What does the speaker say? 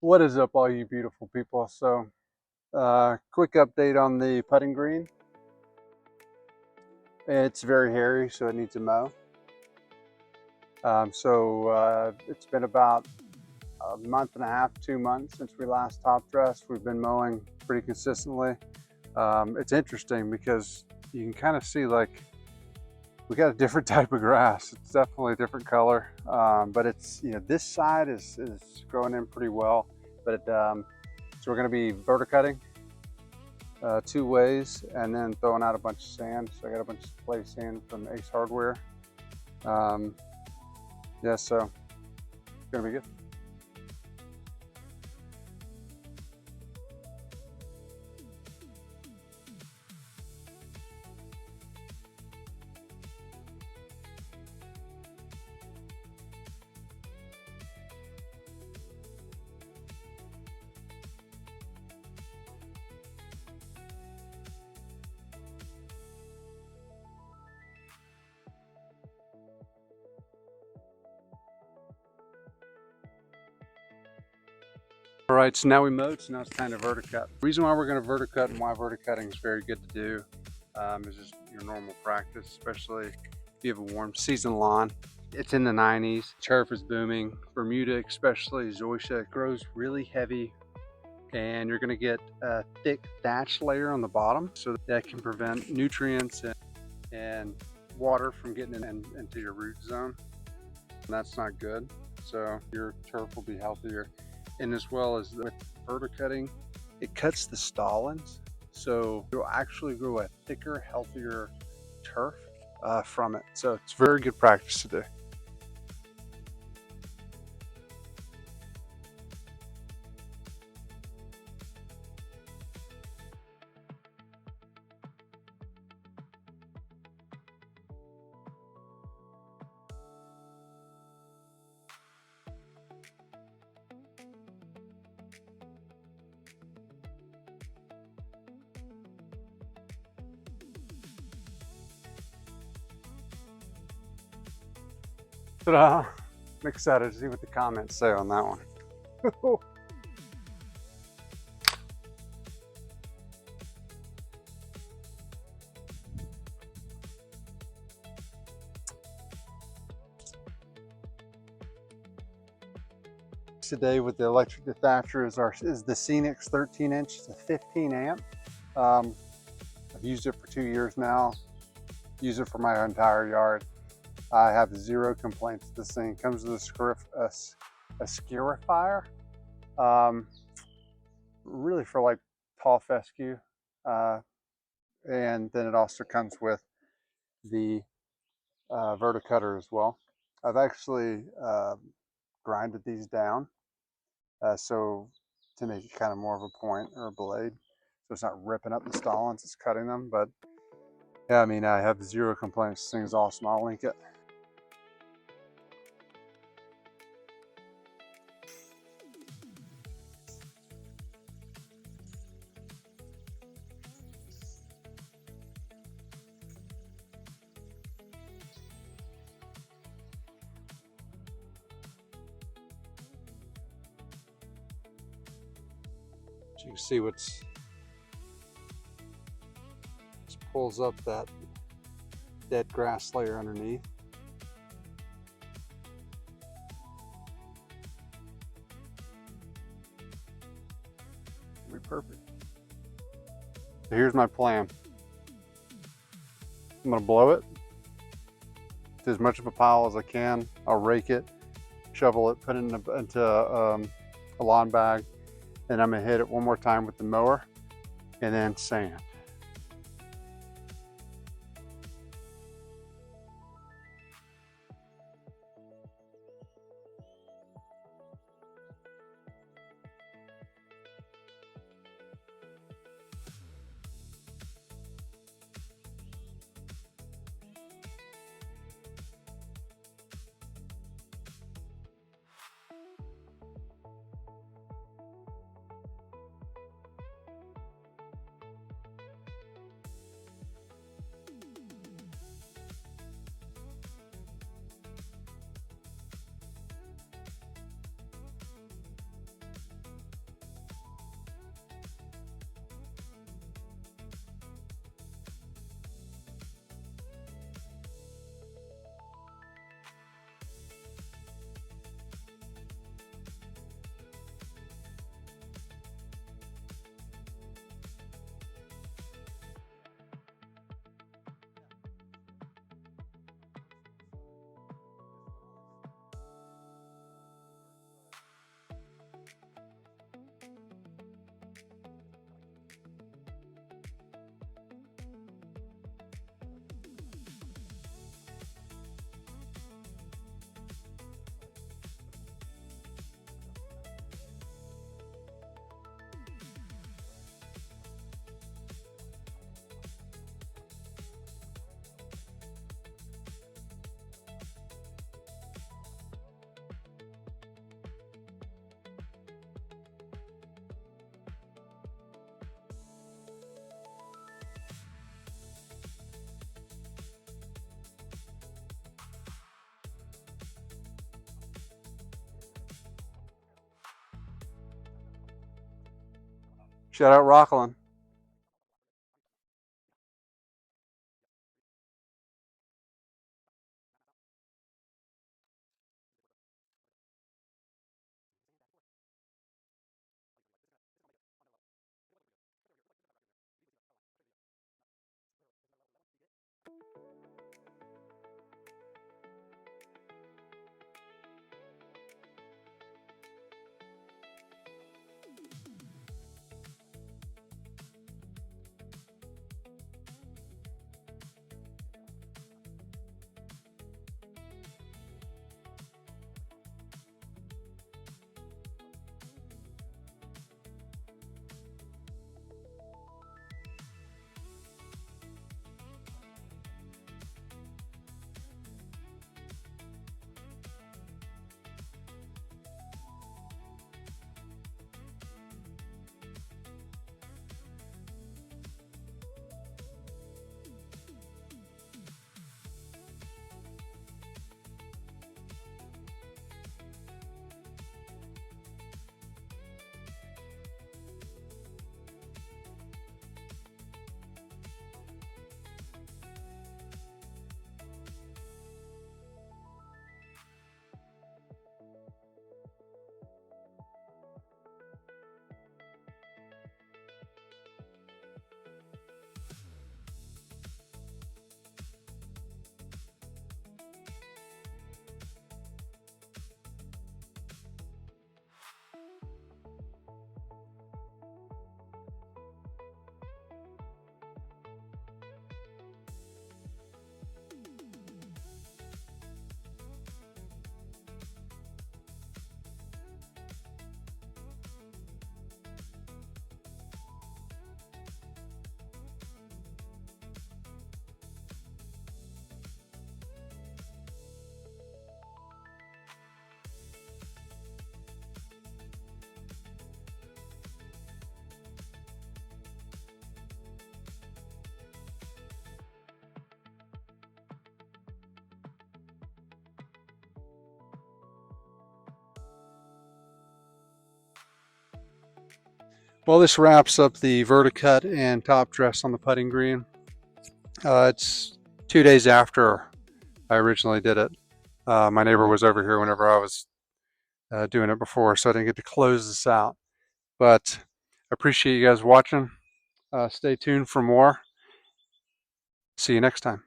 What is up, all you beautiful people? So, quick update on the putting green. It's very hairy, so it needs a mow. It's been about a month and a half, 2 months since we last top dressed. We've been mowing pretty consistently. It's interesting because you can kind of see like we got a different type of grass. It's definitely a different color, but it's this side is growing in pretty well. So we're going to be verticutting 2 ways and then throwing out a bunch of sand. So I got a bunch of play sand from Ace Hardware. Um, yeah, so it's gonna be good. All right, so now we mowed, so now it's time to verticut. The reason why we're going to verticut and why verticutting is very good to do is just your normal practice, especially if you have a warm season lawn. It's in the 90s, turf is booming, Bermuda especially, zoysia grows really heavy, and you're going to get a thick thatch layer on the bottom, so that can prevent nutrients and water from getting into your root zone, and that's not good. So your turf will be healthier. And as well as with verticutting, it cuts the stallings, so you'll actually grow a thicker, healthier turf from it. So it's very good practice to do. Ta-da! I'm excited to see what the comments say on that one. Today with the electric Dethatcher is the SENIX 13-inch. It's a 15 amp. I've used it for 2 years now. Use it for my entire yard. I have zero complaints. This thing comes with a scarifier, really for like tall fescue, and then it also comes with the verticutter as well. I've actually grinded these down so to make it kind of more of a point or a blade, so it's not ripping up the stallings, it's cutting them. But yeah, I mean, I have zero complaints. This thing's awesome. I'll link it. So you can see just pulls up that dead grass layer underneath. It'll be perfect. So here's my plan. I'm gonna blow it to as much of a pile as I can. I'll rake it, shovel it, put it into a lawn bag, and I'm gonna hit it one more time with the mower and then sand. Shout out Rocklin. Well, this wraps up the Verticut and Topdress on the putting green. It's 2 days after I originally did it. My neighbor was over here whenever I was doing it before, so I didn't get to close this out. But I appreciate you guys watching. Stay tuned for more. See you next time.